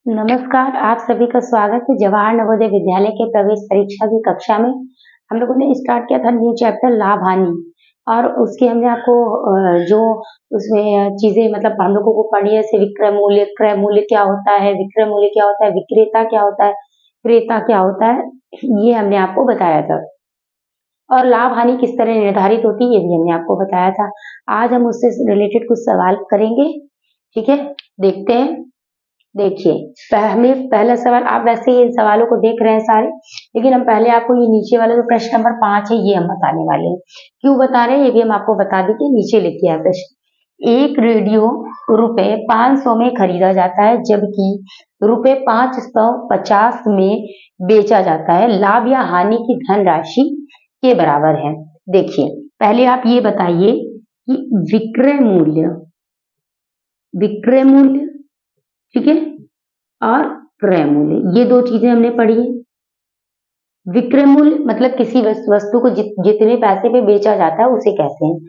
नमस्कार, आप सभी का स्वागत है जवाहर नवोदय विद्यालय के प्रवेश परीक्षा की कक्षा में। हम लोगों ने स्टार्ट किया था न्यू चैप्टर लाभ हानि और उसके हमने आपको जो उसमें चीजें मतलब हम लोगों को पढ़ी है, जैसे विक्रय मूल्य, क्रय मूल्य क्या होता है, विक्रय मूल्य क्या होता है, विक्रेता क्या होता है, क्रेता क्या होता है, ये हमने आपको बताया था। और लाभ हानि किस तरह निर्धारित होती है, ये भी हमने आपको बताया था। आज हम उससे रिलेटेड कुछ सवाल करेंगे, ठीक है। देखते हैं। देखिए, हमें पहला सवाल, आप वैसे ही इन सवालों को देख रहे हैं सारे, लेकिन हम पहले आपको ये नीचे वाला जो प्रश्न नंबर 5 है ये हम बताने वाले हैं। क्यों बता रहे हैं ये भी हम आपको बता देंगे। नीचे लिखिए आप प्रश्न। एक रेडियो रुपए 500 में खरीदा जाता है जबकि रुपए 550 में बेचा जाता है। लाभ या हानि की धनराशि के बराबर है। देखिए, पहले आप ये बताइए कि विक्रय मूल्य, ठीक है, और क्रय मूल्य, ये दो चीजें हमने पढ़ी है। विक्रय मूल्य मतलब किसी वस्तु को जितने पैसे पे बेचा जाता है उसे कहते हैं,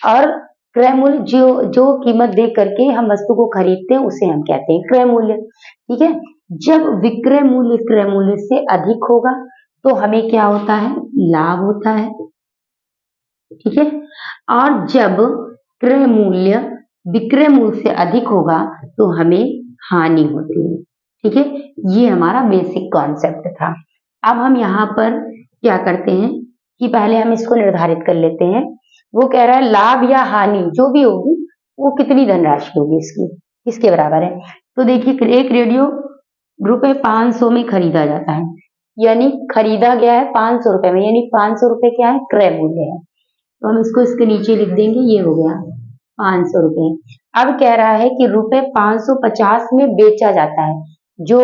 और क्रय मूल्य जो कीमत दे करके हम वस्तु को खरीदते हैं उसे हम कहते हैं क्रय मूल्य, ठीक है। जब विक्रय मूल्य क्रय मूल्य से अधिक होगा तो हमें क्या होता है, लाभ होता है, ठीक है। और जब क्रय मूल्य विक्रय मूल्य से अधिक होगा तो हमें हानि होती है, ठीक है। ये हमारा बेसिक कॉन्सेप्ट था। अब हम यहाँ पर क्या करते हैं कि पहले हम इसको निर्धारित कर लेते हैं। वो कह रहा है लाभ या हानि जो भी होगी वो कितनी धनराशि होगी इसकी, किसके बराबर है। तो देखिए, एक रेडियो रुपए 500 में खरीदा जाता है, यानी खरीदा गया है 500 रुपए में, यानी 500 रुपए क्या है, क्रय मूल्य है। तो हम इसको इसके नीचे लिख देंगे, ये हो गया 500 रुपए। अब कह रहा है कि रुपए 550 में बेचा जाता है। जो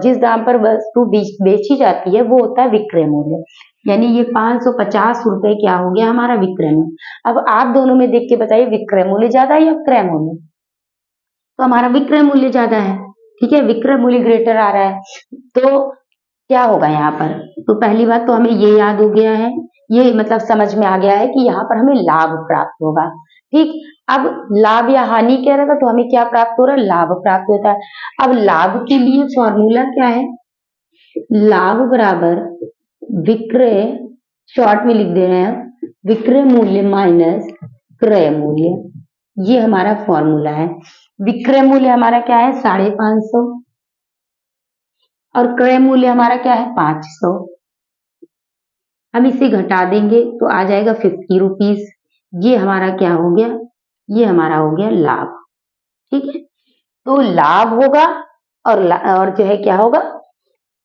जिस दाम पर वस्तु बेची जाती है वो होता है विक्रय मूल्य, यानी ये 550 रुपए क्या हो गया, हमारा विक्रय मूल्य। अब आप दोनों में देख के बताइए विक्रय मूल्य ज्यादा है या क्रय मूल्य। तो हमारा विक्रय मूल्य ज्यादा है, ठीक है, विक्रय मूल्य ग्रेटर आ रहा है। तो क्या होगा यहाँ पर, तो पहली बात तो हमें ये याद हो गया है, ये मतलब समझ में आ गया है कि यहाँ पर हमें लाभ प्राप्त होगा, ठीक। अब लाभ या हानि कह रहा था तो हमें क्या प्राप्त हो रहा है, लाभ प्राप्त होता है। अब लाभ के लिए फॉर्मूला क्या है, लाभ बराबर विक्रय, शॉर्ट में लिख दे रहे हैं, विक्रय मूल्य माइनस क्रय मूल्य, ये हमारा फॉर्मूला है। विक्रय मूल्य हमारा क्या है, 550, और क्रय मूल्य हमारा क्या है, 500। हम इसे घटा देंगे तो आ जाएगा 50 रुपीज। ये हमारा क्या हो गया, ये हमारा हो गया लाभ, ठीक है। तो लाभ होगा और जो है क्या होगा,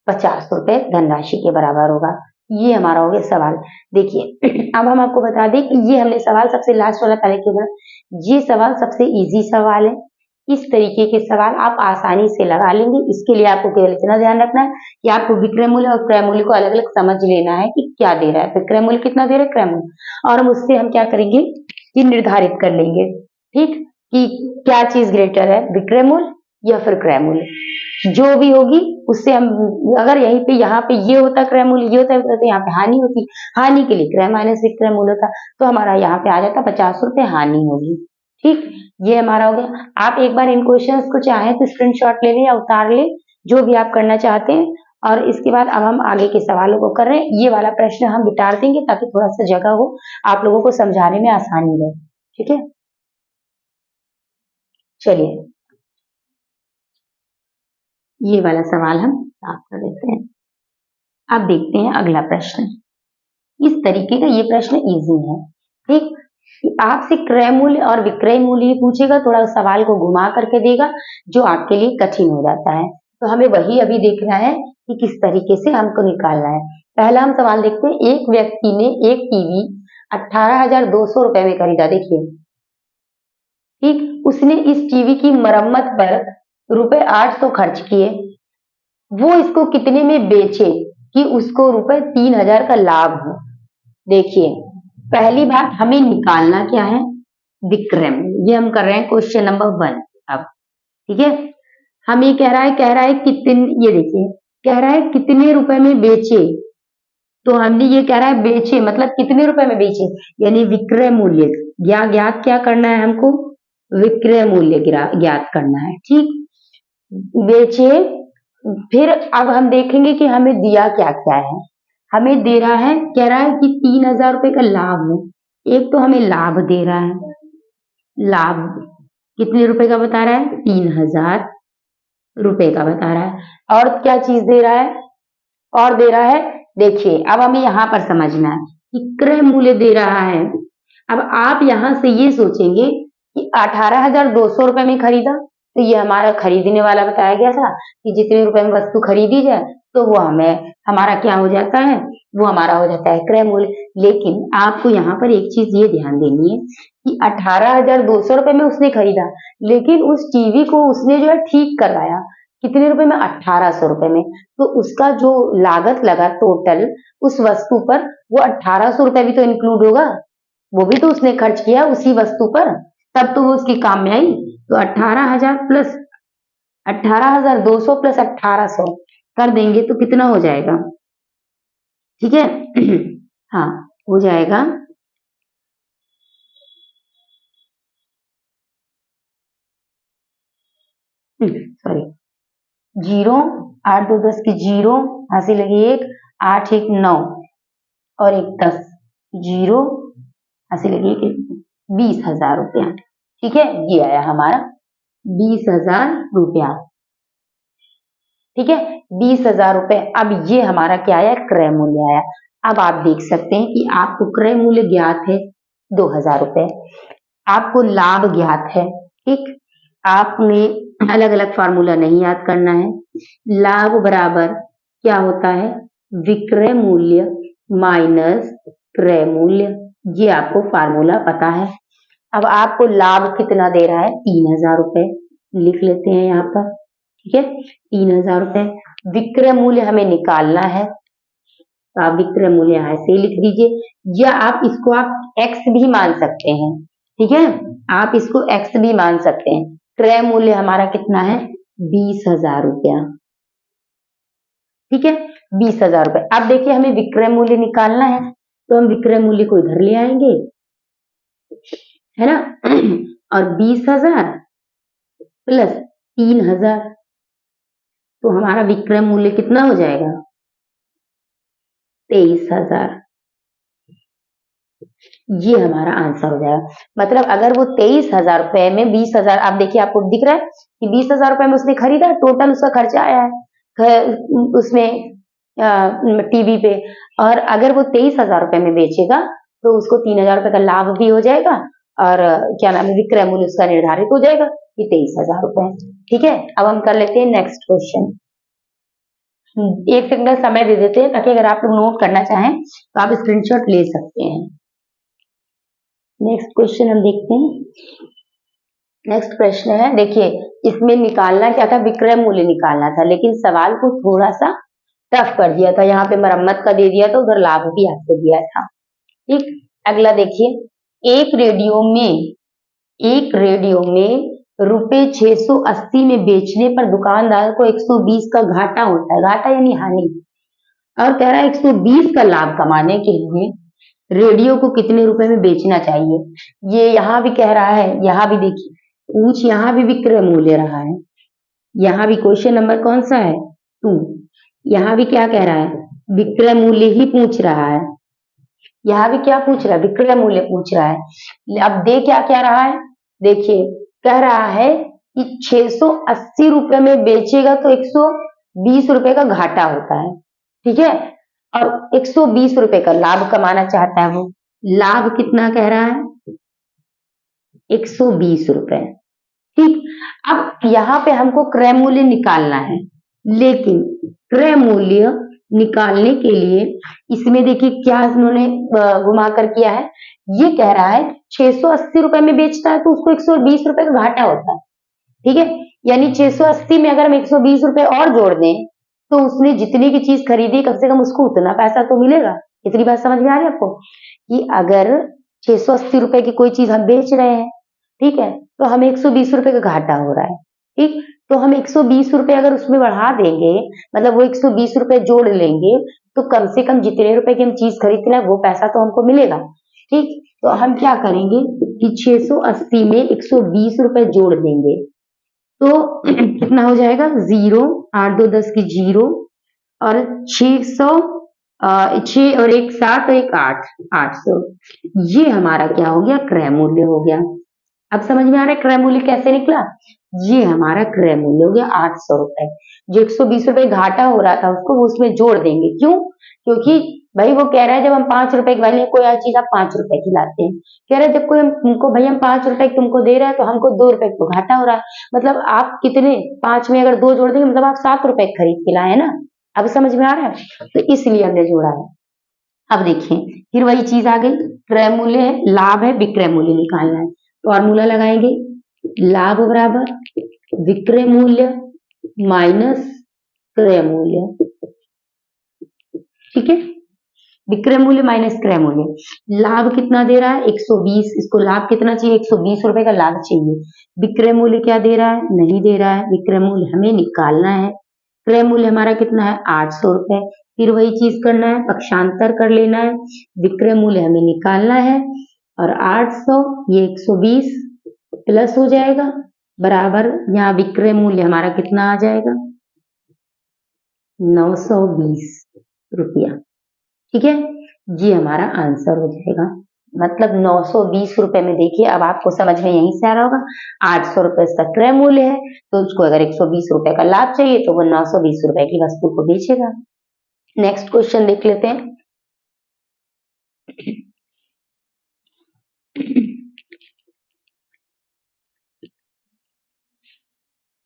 50 रुपए धनराशि के बराबर होगा। ये हमारा हो गया सवाल। देखिए, अब हम आपको बता दें कि ये हमने सवाल सबसे लास्ट वाला पहले क्यों करा, ये सवाल सबसे इजी सवाल है। इस तरीके के सवाल आप आसानी से लगा लेंगे। इसके लिए आपको केवल इतना ध्यान रखना है कि आपको विक्रय मूल्य और क्रय मूल्य को अलग अलग समझ लेना है कि क्या दे रहा है, विक्रय मूल्य कितना दे रहा है, क्रय मूल्य, और हम उससे हम क्या करेंगे कि निर्धारित कर लेंगे, ठीक, कि क्या चीज ग्रेटर है, विक्रय मूल्य या फिर क्रय मूल्य। जो भी होगी उससे हम, अगर यहीं पे यहाँ पे ये होता क्रय मूल्य, ये होता तो यहाँ पे हानि होती, हानि के लिए क्रय माइनस विक्रय मूल्य होता, तो हमारा यहाँ पे आ जाता 50 रुपए हानि होगी, ठीक। ये हमारा हो गया। आप एक बार इन क्वेश्चंस को चाहें तो स्क्रीनशॉट ले लें या उतार लें, जो भी आप करना चाहते हैं। और इसके बाद अब हम आगे के सवालों को कर रहे हैं। ये वाला प्रश्न हम बिटार देंगे ताकि थोड़ा सा जगह हो, आप लोगों को समझाने में आसानी रहे, ठीक है। चलिए, ये वाला सवाल हम साफ कर देते हैं। अब देखते हैं अगला प्रश्न। इस तरीके का ये प्रश्न इजी है, ठीक। आपसे क्रय मूल्य और विक्रय मूल्य पूछेगा, थोड़ा सवाल को घुमा करके देगा जो आपके लिए कठिन हो जाता है। तो हमें वही अभी देखना है कि किस तरीके से हमको निकालना है। पहला हम सवाल देखते हैं। एक व्यक्ति ने एक टीवी 18,200 रुपए में खरीदा, देखिए, ठीक। उसने इस टीवी की मरम्मत पर रुपए 800 खर्च किए। वो इसको कितने में बेचे कि उसको रुपए 3,000 का लाभ हो। देखिए, पहली बात हमें निकालना क्या है, विक्रय मूल्य। ये हम कर रहे हैं क्वेश्चन नंबर 1। अब ठीक है, हम ये कह रहा है कितने, ये देखिए कह रहा है कितने रुपए में बेचे, तो हमने ये कह रहा है बेचे मतलब कितने रुपए में बेचे, यानी विक्रय मूल्य ज्ञात क्या करना है हमको, विक्रय मूल्य ज्ञात करना है, ठीक। बेचे। फिर अब हम देखेंगे कि हमें दिया क्या क्या है। हमें दे रहा है, कह रहा है कि 3000 रुपए का लाभ है। एक तो हमें लाभ दे रहा है, लाभ कितने रुपए का बता रहा है, 3000 रुपए का बता रहा है। और क्या चीज दे रहा है, और दे रहा है, देखिए अब हमें यहाँ पर समझना है कि क्रय मूल्य दे रहा है। अब आप यहाँ से ये सोचेंगे कि 18,200 रुपए में खरीदा, तो ये हमारा खरीदने वाला बताया गया था कि जितने रुपए में वस्तु खरीदी जाए तो वो हमें हमारा क्या हो जाता है, वो हमारा हो जाता है क्रय मूल्य। लेकिन आपको यहाँ पर एक चीज ये ध्यान देनी है कि 18,200 रुपए में उसने खरीदा, लेकिन उस टीवी को उसने जो है ठीक करवाया कितने रुपए में, 1800 रुपए में। तो उसका जो लागत लगा टोटल उस वस्तु पर, वो 1800 रुपए भी तो इंक्लूड होगा, वो भी तो उसने खर्च किया उसी वस्तु पर, तब तो वो उसकी काम में आई। तो 18,000 प्लस 18,200 प्लस 1800 कर देंगे तो कितना हो जाएगा, ठीक है। हाँ, हो जाएगा सॉरी, 0 8 2 10 की 0, हासिल लगी 1, 8 1 9 और 1 10, 0 हासिल लगी 20,000 रुपया। ठीक है, ये आया हमारा 20,000 रुपया। ठीक है, 20,000 रुपए। अब ये हमारा क्या आया, क्रय मूल्य आया। अब आप देख सकते हैं कि आपको क्रय मूल्य ज्ञात है 2,000 रुपए, आपको लाभ ज्ञात है। ठीक, आपने अलग अलग फार्मूला नहीं याद करना है। लाभ बराबर क्या होता है, विक्रय मूल्य माइनस क्रय मूल्य, ये आपको फार्मूला पता है। अब आपको लाभ कितना दे रहा है, 3,000 रुपए, लिख लेते हैं यहाँ पर। ठीक है, 3,000 रुपए। विक्रय मूल्य हमें निकालना है, तो आप विक्रय मूल्य यहाँ से लिख दीजिए, या आप इसको आप x भी मान सकते हैं। ठीक है, आप इसको x भी मान सकते हैं। क्रय मूल्य हमारा कितना है, 20,000 रुपया। ठीक है, 20,000 रुपए। अब देखिए हमें विक्रय मूल्य निकालना है, तो हम विक्रय मूल्य को इधर ले आएंगे, है ना। और 20,000 प्लस 3,000, तो हमारा विक्रय मूल्य कितना हो जाएगा, 23,000। ये हमारा आंसर हो जाएगा। मतलब अगर वो 23,000 रुपए में 20,000, आप देखिए आपको दिख रहा है कि 20,000 रुपए में उसने खरीदा, टोटल उसका खर्चा आया है उसमें टीवी पे, और अगर वो 23,000 रुपए में बेचेगा तो उसको 3,000 रुपए का लाभ भी हो जाएगा, और क्या नाम है, विक्रय मूल्य उसका निर्धारित हो जाएगा कि 23,000 रुपए। ठीक है, अब हम कर लेते हैं नेक्स्ट क्वेश्चन। एक सेकंड समय दे देते हैं, ताकि अगर आप लोग नोट करना चाहें तो आप स्क्रीनशॉट ले सकते हैं। नेक्स्ट क्वेश्चन हम देखते हैं। नेक्स्ट प्रश्न है, देखिए इसमें निकालना क्या था, विक्रय मूल्य निकालना था, लेकिन सवाल को थोड़ा सा टफ कर दिया था। यहाँ पे मरम्मत का दे दिया था, उधर लाभ भी आपको दिया था। ठीक, अगला देखिए, एक रेडियो में रुपए 680 में बेचने पर दुकानदार को 120 का घाटा होता है, घाटा यानी हानि, और कह रहा है 120 का लाभ कमाने के लिए रेडियो को कितने रुपए में बेचना चाहिए। ये यहाँ भी कह रहा है, यहाँ भी देखिए पूछ, यहाँ भी विक्रय मूल्य रहा है, यहाँ भी क्वेश्चन नंबर कौन सा है, 2, यहाँ भी क्या कह रहा है, विक्रय मूल्य ही पूछ रहा है। यहाँ भी क्या पूछ रहा है, विक्रय मूल्य पूछ रहा है। अब दे क्या क्या रहा है, देखिए कह रहा है कि 680 रुपए में बेचेगा तो 120 रुपए का घाटा होता है। ठीक है, और 120 रुपए का लाभ कमाना चाहता है वो। लाभ कितना कह रहा है, 120 रुपए। ठीक, अब यहाँ पे हमको क्रय मूल्य निकालना है, लेकिन क्रय मूल्य निकालने के लिए इसमें देखिए क्या इन्होंने घुमा कर किया है। ये कह रहा है 680 रुपए में बेचता है तो उसको 120 रुपए का घाटा होता है। ठीक है, यानी 680 में अगर हम 120 रुपए और जोड़ दें तो उसने जितनी की चीज खरीदी कम से कम उसको उतना पैसा तो मिलेगा। इतनी बात समझ में आ रही है आपको, कि अगर 680 रुपए की कोई चीज हम बेच रहे हैं, ठीक है, तो हमें 120 रुपए का घाटा हो रहा है। ठीक, तो हम 120 रुपए अगर उसमें बढ़ा देंगे, मतलब वो 120 रुपए जोड़ लेंगे, तो कम से कम जितने रुपए की हम चीज खरीदते हैं वो पैसा तो हमको मिलेगा। ठीक, तो हम क्या करेंगे कि 680 में 120 रुपए जोड़ देंगे, तो कितना हो जाएगा 0, 8 2 10 की 0 और 600, 6 और 1 7 और 1 8, 800। ये हमारा क्या हो गया, क्रय मूल्य हो गया। अब समझ में आ रहा है क्रय मूल्य कैसे निकला। ये हमारा क्रय मूल्य हो गया 800 रुपए। जो 120 रुपए घाटा हो रहा था उसको वो उसमें जोड़ देंगे। क्यों? क्योंकि भाई वो कह रहा है जब हम 5 रुपए की वाली कोई चीज आप 5 रुपए की लाते हैं, कह रहा है जब कोई हमको भाई हम 5 रुपए तुमको दे रहा है तो हमको 2 रुपए को घाटा हो रहा है। मतलब आप कितने 5 में अगर 2 जोड़ देंगे मतलब आप 7 रुपए खरीद के लाए ना। अब समझ में आ रहा है, तो इसलिए हमने जोड़ा है। अब देखिए फिर वही चीज आ गई, क्रय मूल्य है, लाभ है, विक्रय मूल्य निकालना है। फॉर्मूला लगाएंगे, लाभ बराबर विक्रय मूल्य माइनस क्रय मूल्य। ठीक है, विक्रय मूल्य माइनस क्रय मूल्य। लाभ कितना दे रहा है 120, इसको लाभ कितना चाहिए 120 रुपए का लाभ चाहिए। विक्रय मूल्य क्या दे रहा है, नहीं दे रहा है। विक्रय मूल्य हमें निकालना है। क्रय मूल्य हमारा कितना है 800 रुपए। फिर वही चीज करना है, पक्षांतर कर लेना है। विक्रय मूल्य हमें निकालना है और 800 ये 120 प्लस हो जाएगा बराबर, यहाँ विक्रय मूल्य हमारा कितना आ जाएगा 920 रुपया। ठीक है, ये हमारा आंसर हो जाएगा। मतलब 920 रुपए में देखिए, अब आपको समझ में यहीं से आ रहा होगा 800 रुपए इसका क्रय मूल्य है, तो उसको अगर 120 रुपए का लाभ चाहिए तो वो 920 रुपए की वस्तु को बेचेगा। नेक्स्ट क्वेश्चन देख लेते हैं।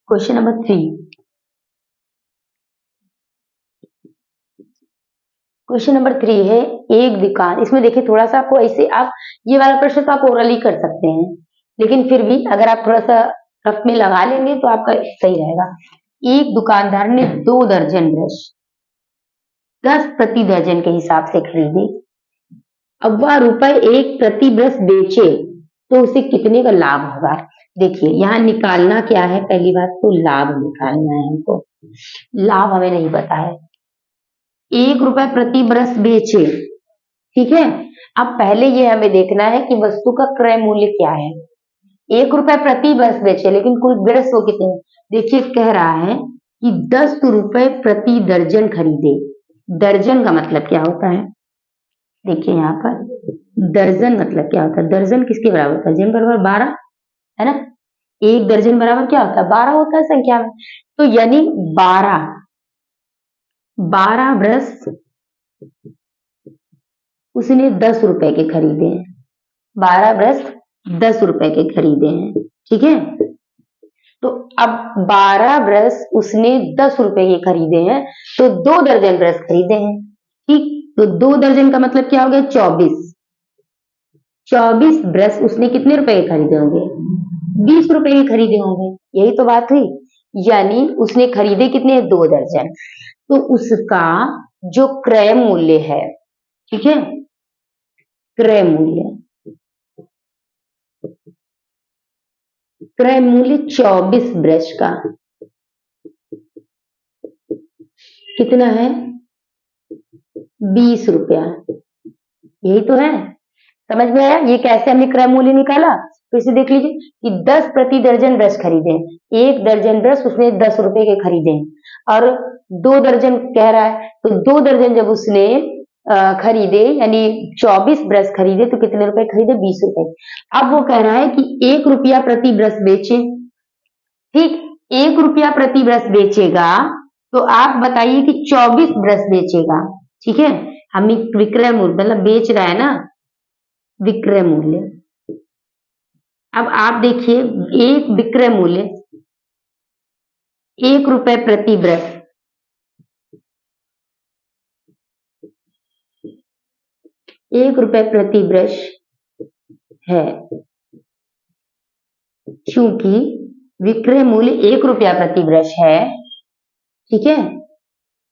Question number 3। क्वेश्चन नंबर 3 है, एक दुकान, इसमें देखिए थोड़ा सा आपको ऐसे, आप ये वाला प्रश्न तो आप ओरली कर सकते हैं, लेकिन फिर भी अगर आप थोड़ा सा रफ में लगा लेंगे तो आपका सही रहेगा। एक दुकानदार ने 2 दर्जन ब्रश 10 प्रति दर्जन के हिसाब से खरीदे। अब वह रुपए 1 प्रति ब्रश बेचे तो उसे कितने का लाभ होगा। देखिए यहाँ निकालना क्या है, पहली बात तो लाभ निकालना है हमको। लाभ हमें नहीं पता है, 1 रुपए प्रति ब्रश बेचे, ठीक है। अब पहले ये हमें देखना है कि वस्तु का क्रय मूल्य क्या है। 1 रुपए प्रति ब्रश बेचे, लेकिन कुल ब्रश वो कितने, देखिए कह रहा है कि 10 रुपए प्रति दर्जन खरीदे। दर्जन का मतलब क्या होता है, देखिए यहाँ पर दर्जन मतलब क्या होता है, दर्जन किसके बराबर होता है, जन बराबर 12 है ना। एक दर्जन बराबर क्या होता है 12 होता है संख्या में, तो यानी 12 ब्रश उसने 10 रुपए के खरीदे हैं। 12 ब्रश 10 रुपए के खरीदे हैं, ठीक है। तो अब 12 ब्रश उसने 10 रुपए के खरीदे हैं, तो 2 दर्जन ब्रश खरीदे हैं, ठीक। तो 2 दर्जन का मतलब क्या हो गया 24। 24 ब्रश उसने कितने रुपए के खरीदे होंगे 20 रुपए के खरीदे होंगे, यही तो बात हुई। यानी उसने खरीदे कितने 2 दर्जन, तो उसका जो क्रय मूल्य है, ठीक है, क्रय मूल्य 24 ब्रश का कितना है 20 रुपया, यही तो है। समझ में आया ये कैसे हमने क्रय मूल्य निकाला। तो इसे देख लीजिए कि 10 प्रति दर्जन ब्रश खरीदे, 1 दर्जन ब्रश उसने 10 रुपए के खरीदे और 2 दर्जन कह रहा है, तो 2 दर्जन जब उसने खरीदे यानी 24 ब्रश खरीदे तो कितने रुपए खरीदे 20 रुपए। अब वो कह रहा है कि 1 रुपया प्रति ब्रश बेचे, ठीक। 1 रुपया प्रति ब्रश बेचेगा, तो आप बताइए कि 24 ब्रश बेचेगा, ठीक है। हम विक्रय मूल्य मतलब बेच रहा है ना, विक्रय मूल्य। अब आप देखिए एक विक्रय मूल्य 1 रुपए प्रति ब्रश, 1 रुपए प्रति ब्रश है, क्योंकि विक्रय मूल्य 1 रुपया प्रति ब्रश है, ठीक है।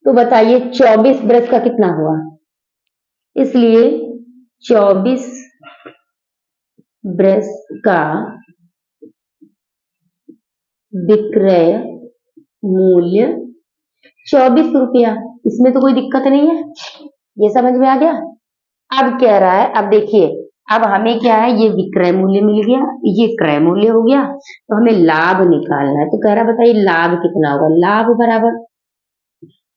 तो बताइए 24 ब्रश का कितना हुआ, इसलिए 24 ब्रश का विक्रय मूल्य 24 रुपया। इसमें तो कोई दिक्कत नहीं है, ये समझ में आ गया। अब कह रहा है, अब देखिए अब हमें क्या है, ये विक्रय मूल्य मिल गया, ये क्रय मूल्य हो गया, तो हमें लाभ निकालना है। तो कह रहा बताइए लाभ कितना होगा। लाभ बराबर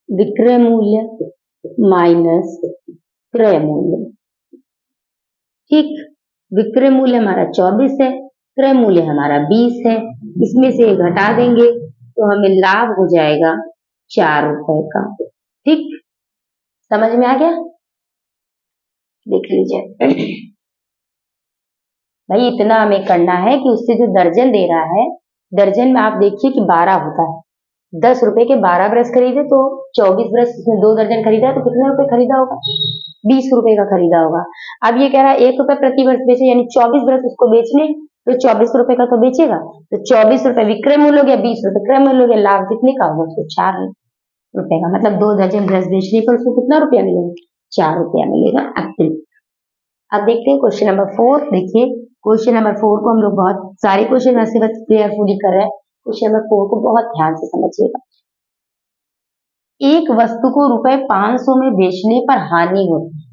विक्रय मूल्य माइनस क्रय मूल्य। ठीक, विक्रय मूल्य हमारा 24 है, क्रय मूल्य हमारा 20 है, इसमें से घटा देंगे तो हमें लाभ हो जाएगा 4 रुपए का। ठीक, समझ में आ गया, देख लीजिए भाई इतना हमें करना है कि उससे जो दर्जन दे रहा है, दर्जन में आप देखिए कि 12 होता है। 10 रुपए के 12 ब्रश खरीदे तो 24 ब्रश, 2 दर्जन खरीदा तो कितने रुपए खरीदा होगा, 20 रुपए का खरीदा होगा। अब ये कह रहा है 1 रुपए प्रति ब्रश बेचे, यानी 24 ब्रश उसको बेचने, तो 24 रुपए का तो बेचेगा, तो 24 रुपए विक्रय मूल्य हो गया, 20 रुपए क्रय मूल्य हो गया, लाभ कितने का होगा उसको 4 रुपए का। मतलब 2 दर्जन ब्रश बेचने पर उसको कितना रुपया मिलेगा, 4 रुपया मिलेगा अतिरिक्त। अब देखते हैं क्वेश्चन नंबर 4। देखिए क्वेश्चन नंबर 4 को हम लोग बहुत सारे क्वेश्चन ऐसे बस केयरफुली कर रहे हैं। क्वेश्चन नंबर 4 को बहुत ध्यान से समझिएगा। एक वस्तु को रुपए 500 में बेचने पर हानि होती है।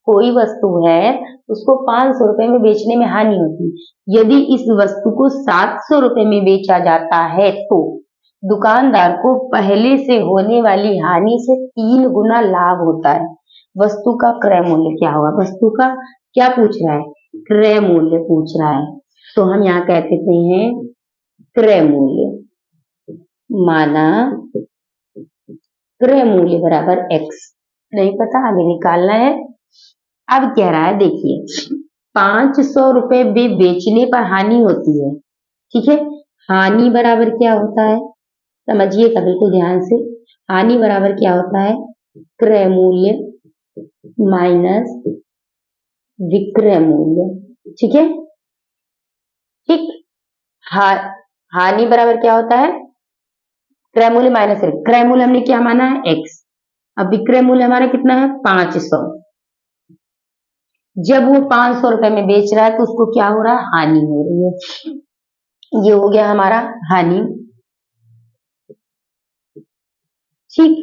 कोई वस्तु है उसको 500 रुपए में बेचने में हानि होती है। यदि इस वस्तु को 700 रुपए में बेचा जाता है तो दुकानदार को पहले से होने वाली हानि से 3 गुना लाभ होता है। वस्तु का क्रय मूल्य क्या होगा। वस्तु का क्या पूछ रहा है, क्रय मूल्य पूछ रहा है। तो हम यहाँ कह सकते हैं क्रय मूल्य, माना क्रय मूल्य बराबर x। नहीं पता, आगे निकालना है। अब कह रहा है देखिए 500 रुपए में बेचने पर हानि होती है। ठीक है, हानि बराबर क्या होता है, समझिएगा बिल्कुल ध्यान से। हानि बराबर क्या होता है, क्रय मूल्य माइनस विक्रय मूल्य। ठीक है, ठीक, हानि बराबर क्या होता है, क्रय मूल्य माइनस, क्रय मूल्य हमने क्या माना है x। अब विक्रय मूल्य हमारा कितना है 500। जब वो 500 रुपए में बेच रहा है तो उसको क्या हो रहा है, हानि हो रही है। ये हो गया हमारा हानि। ठीक,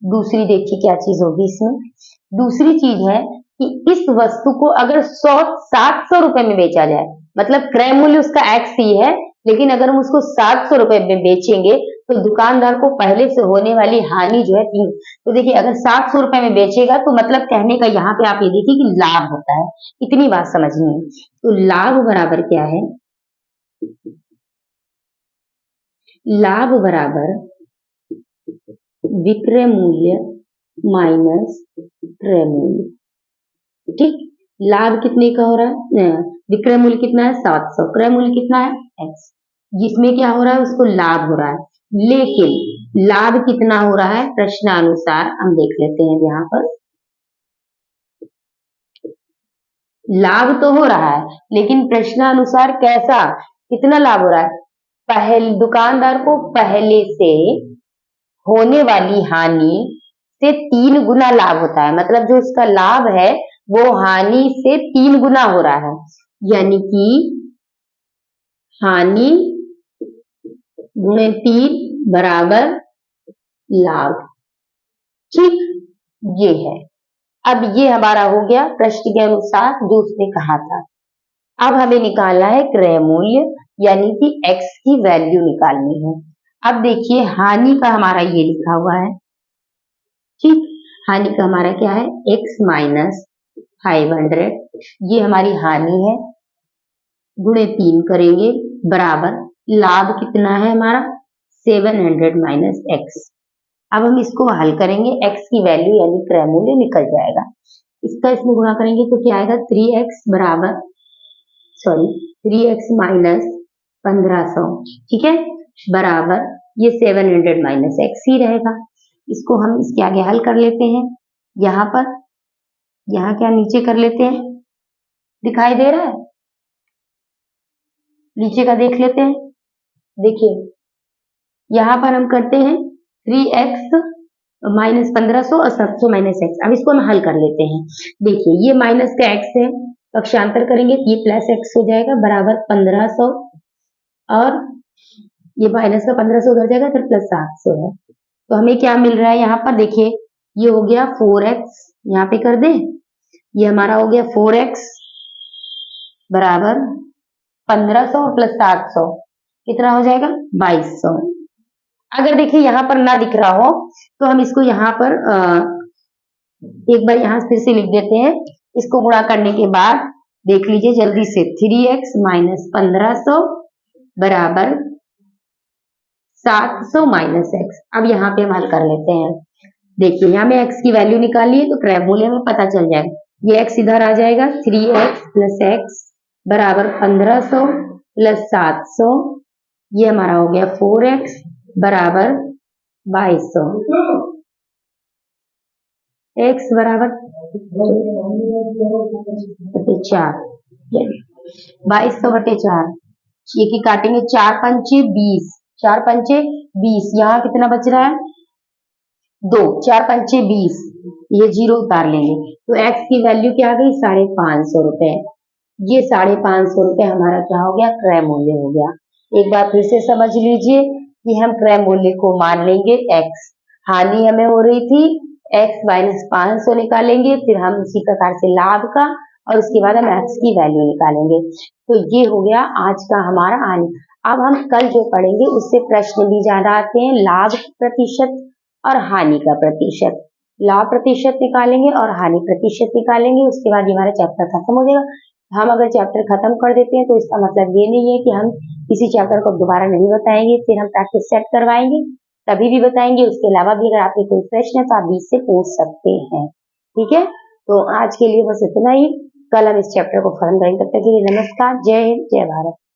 दूसरी देखिए क्या चीज होगी इसमें। दूसरी चीज है कि इस वस्तु को अगर 700 रुपए में बेचा जाए, मतलब क्रय मूल्य उसका x ही है, लेकिन अगर हम उसको 700 रुपए में बेचेंगे तो दुकानदार को पहले से होने वाली हानि जो है 3। तो देखिए अगर 700 रुपए में बेचेगा तो मतलब कहने का यहाँ पे आप ये देखिए कि लाभ होता है। इतनी बात समझनी है। तो लाभ बराबर क्या है, लाभ बराबर विक्रय मूल्य माइनस क्रय मूल्य। ठीक, लाभ कितने का हो रहा है, विक्रय मूल्य कितना है 700, क्रय मूल्य कितना है x। जिसमें क्या हो रहा है, उसको लाभ हो रहा है, लेकिन लाभ कितना हो रहा है प्रश्नानुसार हम देख लेते हैं। यहाँ पर लाभ तो हो रहा है, लेकिन प्रश्नानुसार कैसा, कितना लाभ हो रहा है, पहले दुकानदार को पहले से होने वाली हानि से 3 गुना लाभ होता है। मतलब जो उसका लाभ है वो हानि से 3 गुना हो रहा है, यानी कि हानि गुणे 3 बराबर लाभ। ठीक, ये है। अब ये हमारा हो गया प्रश्न के अनुसार जो उसने कहा था। अब हमें निकालना है क्रय मूल्य, यानी कि x की वैल्यू निकालनी है। अब देखिए हानि का हमारा ये लिखा हुआ है। ठीक, हानि का हमारा क्या है, x माइनस 500, ये हमारी हानि है, गुणे 3 करेंगे बराबर लाभ कितना है हमारा 700 माइनस x। अब हम इसको हल करेंगे, x की वैल्यू यानी क्रय मूल्य निकल जाएगा। इसका इसमें गुणा करेंगे तो क्या आएगा 3x बराबर 3x माइनस 1500। ठीक है, बराबर ये 700 माइनस x ही रहेगा। इसको हम इसके आगे हल कर लेते हैं। यहाँ पर, यहाँ क्या नीचे कर लेते हैं, दिखाई दे रहा है, नीचे का देख लेते हैं। देखिए यहाँ पर हम करते हैं 3x माइनस 1500 और 700 माइनस x। अब इसको हम हल कर लेते हैं। देखिए ये माइनस का x है, पक्षांतर करेंगे ये प्लस x हो जाएगा बराबर 1500, और ये माइनस का 1500 उधर जाएगा फिर प्लस 700 है। तो हमें क्या मिल रहा है यहाँ पर, देखिए ये हो गया 4x, यहाँ पे कर दे, ये हमारा हो गया 4x बराबर 1500 प्लस 700 कितना हो जाएगा 2200। अगर देखिए यहाँ पर ना दिख रहा हो तो हम इसको यहाँ पर एक बार यहाँ फिर से लिख देते हैं। इसको गुणा करने के बाद देख लीजिए जल्दी से 3x माइनस 1500 बराबर 700 माइनस x। अब यहाँ पे हम हल कर लेते हैं। देखिए यहाँ में x की वैल्यू निकाली है तो क्रय मूल्य में पता चल जाएगा। ये x इधर आ जाएगा 3x प्लस x बराबर 1500 प्लस 700, ये हमारा हो गया 4x बराबर 2200। x बराबर 4 2200/4 ये की काटेंगे 4 पंचे 20, 4 पंचे 20, यहाँ कितना बच रहा है 2, 4 पंचे 20, ये 0 उतार लेंगे तो x की वैल्यू क्या आ गई 550 रुपए। ये 550 रुपए हमारा क्या हो गया क्रय मूल्य हो गया। एक बार फिर से समझ लीजिए कि हम क्रय मूल्य को मान लेंगे x, हानि हमें हो रही थी x माइनस 500 निकालेंगे, फिर हम इसी प्रकार से लाभ का और उसके बाद हम x की वैल्यू निकालेंगे। तो ये हो गया आज का हमारा हानि। अब हम कल जो पढ़ेंगे उससे प्रश्न भी ज्यादा आते हैं, लाभ प्रतिशत और हानि का प्रतिशत। लाभ प्रतिशत निकालेंगे और हानि प्रतिशत निकालेंगे, उसके बाद हमारा चैप्टर खत्म हो जाएगा। हम अगर चैप्टर खत्म कर देते हैं तो इसका मतलब ये नहीं है कि हम किसी चैप्टर को दोबारा नहीं बताएंगे, फिर हम प्रैक्टिस सेट करवाएंगे तभी भी बताएंगे। उसके अलावा भी अगर आपके कोई प्रश्न है तो आप बीच से पूछ सकते हैं। ठीक है, तो आज के लिए बस इतना ही। कल हम इस चैप्टर को खत्म करेंगे। तब तक के लिए नमस्कार, जय हिंद, जय भारत।